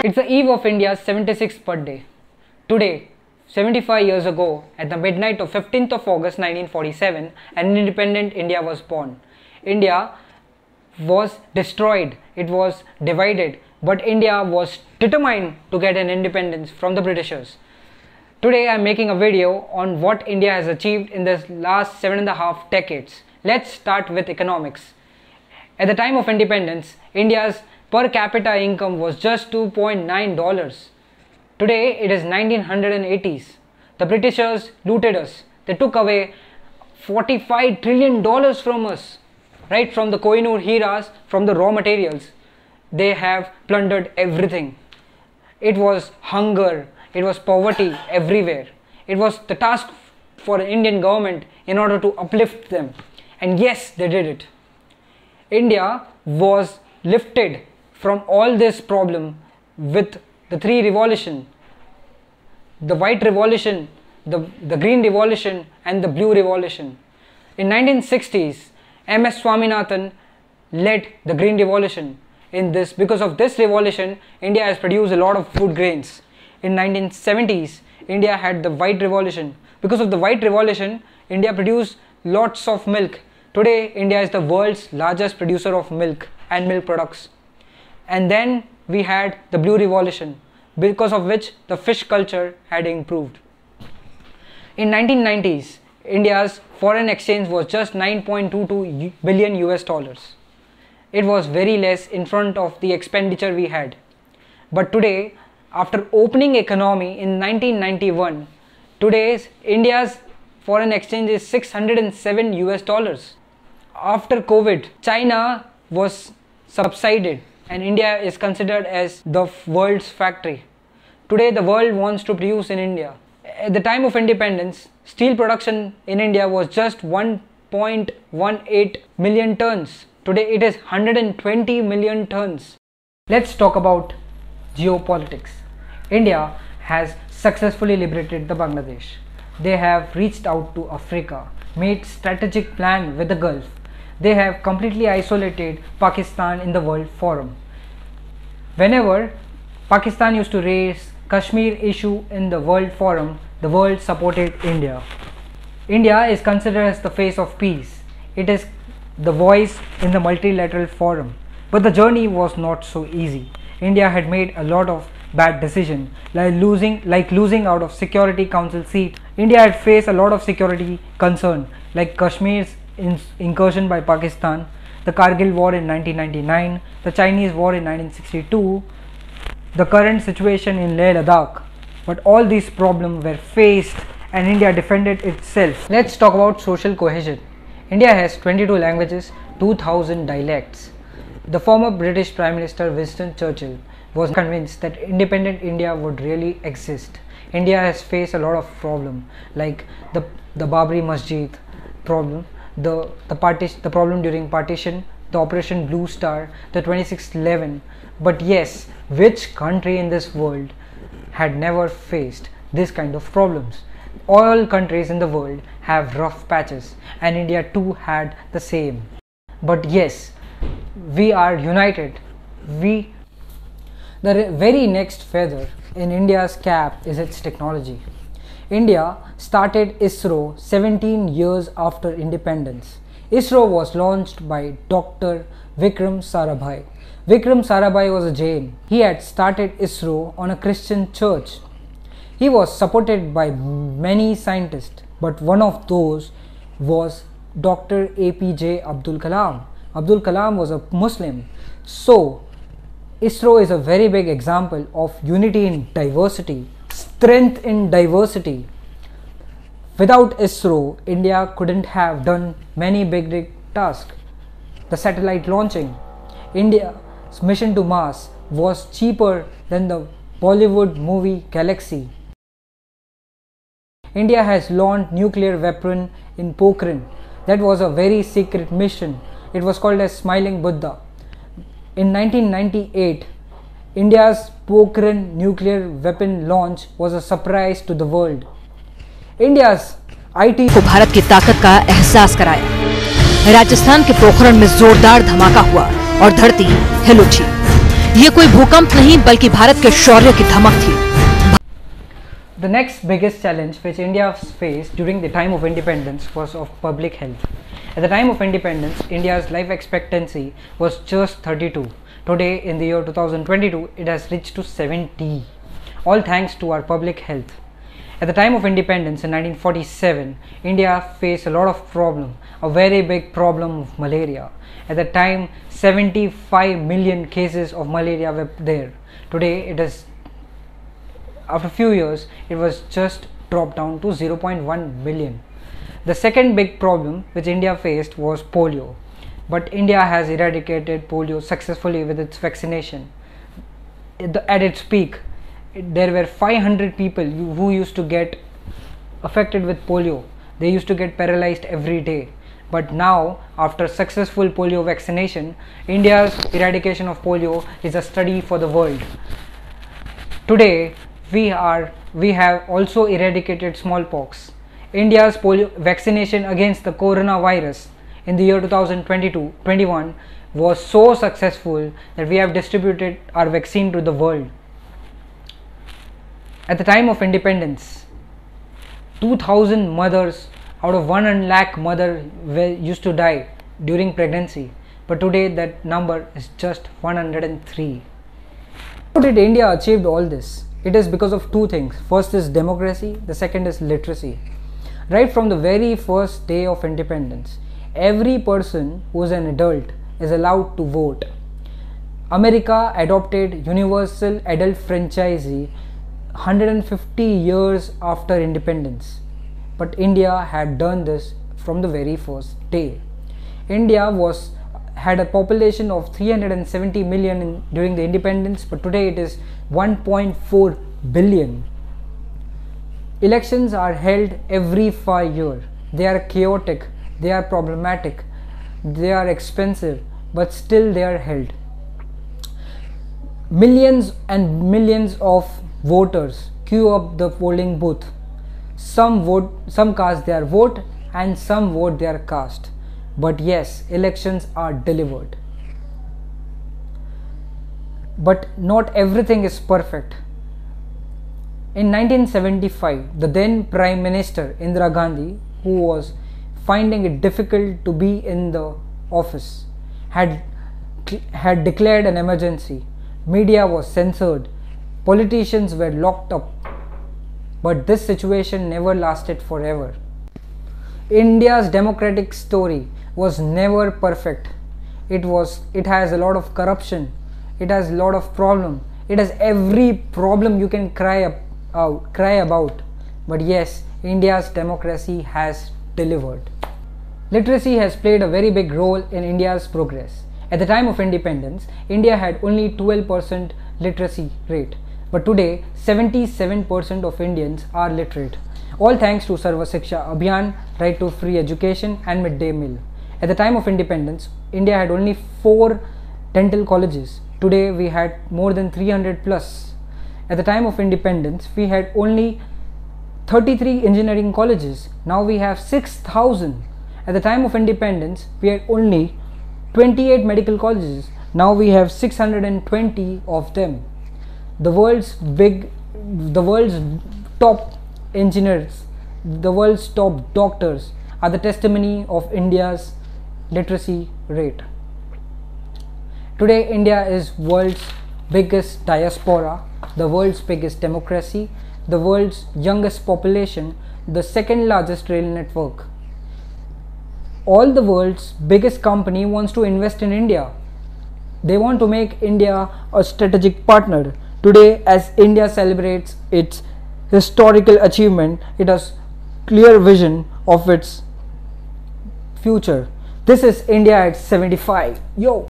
It's the eve of India's 76th birthday. Today, 75 years ago, at the midnight of 15th of August 1947, an independent India was born. India was destroyed, it was divided, but India was determined to get an independence from the Britishers. Today I am making a video on what India has achieved in the last 7.5 decades. Let's start with economics. At the time of independence, India's per capita income was just $2.9. Today it is 1980s. The Britishers looted us. They took away $45 trillion from us. Right from the Kohinoor Heras, from the raw materials. They have plundered everything. It was hunger, it was poverty everywhere. It was the task for the Indian government in order to uplift them. And yes, they did it. India was lifted from all this problem with the three revolutions. The white revolution, the green revolution and the blue revolution. In 1960s, M.S. Swaminathan led the green revolution. Because of this revolution, India has produced a lot of food grains. In 1970s, India had the white revolution. Because of the white revolution, India produced lots of milk. Today, India is the world's largest producer of milk and milk products. And then we had the blue revolution, because of which the fish culture had improved. In 1990s, India's foreign exchange was just 9.22 billion US dollars. It was very less in front of the expenditure we had. But today, after opening economy in 1991, today's India's foreign exchange is 607 US dollars. After COVID, China was subsided and India is considered as the world's factory. Today the world wants to produce in India. At the time of independence, steel production in India was just 1.18 million tons. Today it is 120 million tons. Let's talk about geopolitics. India has successfully liberated the Bangladesh. They have reached out to Africa, made strategic plan with the Gulf. They have completely isolated Pakistan in the World Forum. Whenever Pakistan used to raise Kashmir issue in the World Forum, the world supported India. India is considered as the face of peace. It is the voice in the multilateral forum. But the journey was not so easy. India had made a lot of bad decisions, like losing out of Security Council seat. India had faced a lot of security concern, like Kashmir's incursion by Pakistan, the Kargil war in 1999, the Chinese war in 1962, the current situation in Leh Ladakh. But all these problems were faced and India defended itself. Let's talk about social cohesion. India has 22 languages, 2000 dialects. The former British Prime Minister Winston Churchill was convinced that independent India would really exist. India has faced a lot of problems, like the Babri Masjid problem, the problem during partition, the Operation Blue Star, the 26/11. But yes, which country in this world had never faced this kind of problems? All countries in the world have rough patches, and India too had the same. But yes, we are united. The very next feather in India's cap is its technology. India started ISRO 17 years after independence. ISRO was launched by Dr. Vikram Sarabhai. Vikram Sarabhai was a Jain. He had started ISRO on a Christian church. He was supported by many scientists, but one of those was Dr. APJ Abdul Kalam. Abdul Kalam was a Muslim. So, ISRO is a very big example of unity in diversity, strength in diversity. Without ISRO, India couldn't have done many big tasks. The satellite launching, India's mission to Mars was cheaper than the Bollywood movie Galaxy. India has launched nuclear weapon in Pokhran. That was a very secret mission. It was called as Smiling Buddha. In 1998, India's Pokhran nuclear weapon launch was a surprise to the world. India's IT को भारत की ताकत का एहसास कराया। राजस्थान के पोखरण में जोरदार धमाका हुआ और धरती हिल उठी। ये कोई भूकंप नहीं बल्कि भारत के शौर्य की धमक थी। The next biggest challenge which India faced during the time of independence was of public health. At the time of independence, India's life expectancy was just 32. Today, in the year 2022, it has reached to 70. All thanks to our public health. At the time of independence in 1947, India faced a lot of problem, a very big problem of malaria. At the time, 75 million cases of malaria were there. Today, it is after a few years, it was just dropped down to 0.1 million. The second big problem which India faced was polio. But India has eradicated polio successfully with its vaccination. At its peak, there were 500 people who used to get affected with polio. They used to get paralyzed every day. But now, after successful polio vaccination, India's eradication of polio is a study for the world. Today, we have also eradicated smallpox. India's polio vaccination against the coronavirus in the year 2022-21 was so successful that we have distributed our vaccine to the world. At the time of independence, 2000 mothers out of 1 lakh mothers used to die during pregnancy, but today that number is just 103. How did India achieve all this? It is because of two things. First is democracy, the second is literacy. Right from the very first day of independence, every person who is an adult is allowed to vote. America adopted universal adult franchise 150 years after independence, but India had done this from the very first day. India had a population of 370 million during the independence, but today it is 1.4 billion. Elections are held every 5 years. They are chaotic, they are problematic, they are expensive, but still they are held. Millions and millions of voters queue up the polling booth. Some cast their vote and some vote their cast. But yes, elections are delivered. But not everything is perfect. In 1975, the then Prime Minister Indira Gandhi, who was finding it difficult to be in the office, had declared an emergency. Media was censored. Politicians were locked up. But this situation never lasted forever. India's democratic story was never perfect. It has a lot of corruption. It has a lot of problem. It has every problem you can cry about. But yes, India's democracy has delivered. Literacy has played a very big role in India's progress. At the time of independence, India had only 12% literacy rate. But today, 77% of Indians are literate. All thanks to Sarva Shiksha Abhiyan, right to free education and midday meal. At the time of independence, India had only 4 dental colleges. Today we had more than 300 plus. At the time of independence, we had only 33 engineering colleges. Now we have 6,000. At the time of independence, we had only 28 medical colleges. Now we have 620 of them. The world's top engineers, the world's top doctors are the testimony of India's literacy rate. Today, India is world's biggest diaspora, the world's biggest democracy, the world's youngest population, the second largest rail network. All the world's biggest company wants to invest in India. They want to make India a strategic partner. Today, as India celebrates its historical achievement, it has clear vision of its future. This is India at 75. Yo!